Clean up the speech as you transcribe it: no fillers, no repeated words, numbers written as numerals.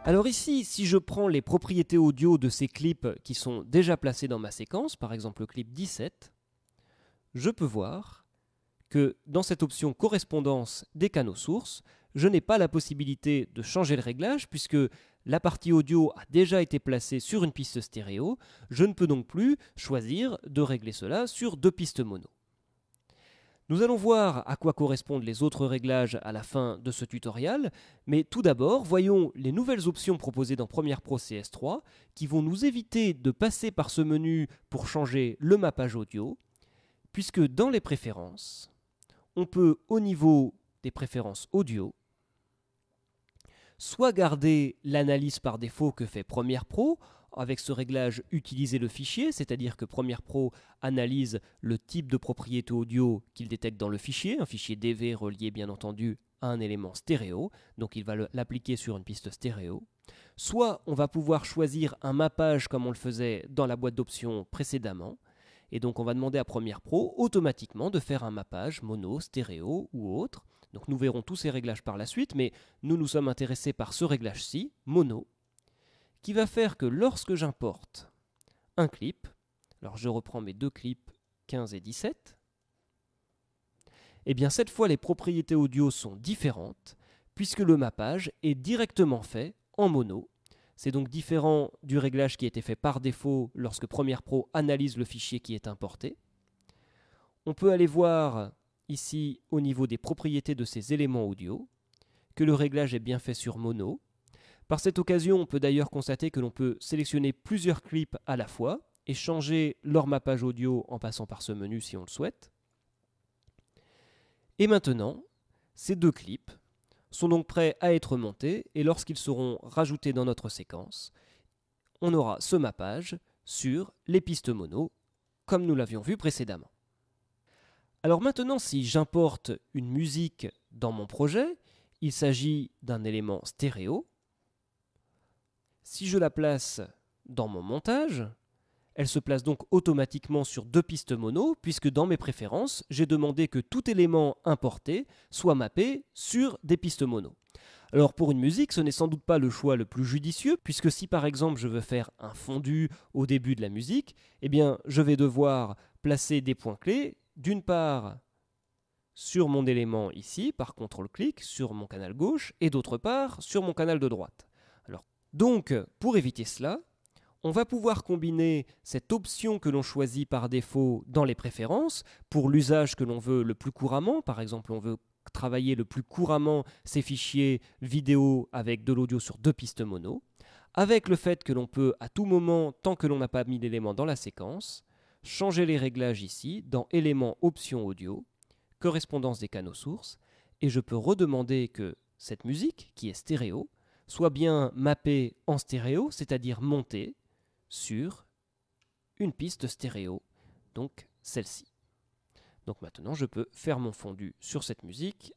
Alors ici, si je prends les propriétés audio de ces clips qui sont déjà placés dans ma séquence, par exemple le clip 17, je peux voir que dans cette option correspondance des canaux sources, je n'ai pas la possibilité de changer le réglage puisque la partie audio a déjà été placée sur une piste stéréo. Je ne peux donc plus choisir de régler cela sur deux pistes mono. Nous allons voir à quoi correspondent les autres réglages à la fin de ce tutoriel, mais tout d'abord, voyons les nouvelles options proposées dans Premiere Pro CS3 qui vont nous éviter de passer par ce menu pour changer le mappage audio, puisque dans les préférences, on peut au niveau des préférences audio, soit garder l'analyse par défaut que fait Premiere Pro, avec ce réglage utiliser le fichier, c'est-à-dire que Premiere Pro analyse le type de propriété audio qu'il détecte dans le fichier, un fichier DV relié bien entendu à un élément stéréo, donc il va l'appliquer sur une piste stéréo. Soit on va pouvoir choisir un mappage comme on le faisait dans la boîte d'options précédemment, et donc on va demander à Premiere Pro automatiquement de faire un mappage mono, stéréo ou autre. Donc nous verrons tous ces réglages par la suite, mais nous sommes intéressés par ce réglage-ci, mono, qui va faire que lorsque j'importe un clip, alors je reprends mes deux clips 15 et 17, et bien cette fois les propriétés audio sont différentes, puisque le mappage est directement fait en mono. C'est donc différent du réglage qui a été fait par défaut lorsque Premiere Pro analyse le fichier qui est importé. On peut aller voir ici au niveau des propriétés de ces éléments audio que le réglage est bien fait sur mono. Par cette occasion, on peut d'ailleurs constater que l'on peut sélectionner plusieurs clips à la fois et changer leur mappage audio en passant par ce menu si on le souhaite. Et maintenant, ces deux clips sont donc prêts à être montés et lorsqu'ils seront rajoutés dans notre séquence, on aura ce mappage sur les pistes mono comme nous l'avions vu précédemment. Alors maintenant, si j'importe une musique dans mon projet, il s'agit d'un élément stéréo. Si je la place dans mon montage, elle se place donc automatiquement sur deux pistes mono, puisque dans mes préférences, j'ai demandé que tout élément importé soit mappé sur des pistes mono. Alors pour une musique, ce n'est sans doute pas le choix le plus judicieux, puisque si par exemple je veux faire un fondu au début de la musique, eh bien je vais devoir placer des points clés, d'une part sur mon élément ici, par CTRL-clic, sur mon canal gauche, et d'autre part sur mon canal de droite. Donc, pour éviter cela, on va pouvoir combiner cette option que l'on choisit par défaut dans les préférences pour l'usage que l'on veut le plus couramment. Par exemple, on veut travailler le plus couramment ces fichiers vidéo avec de l'audio sur deux pistes mono, avec le fait que l'on peut à tout moment, tant que l'on n'a pas mis l'élément dans la séquence, changer les réglages ici dans éléments options audio, correspondance des canaux sources, et je peux redemander que cette musique, qui est stéréo, soit bien mappée en stéréo, c'est-à-dire montée sur une piste stéréo, donc celle-ci. Donc maintenant je peux faire mon fondu sur cette musique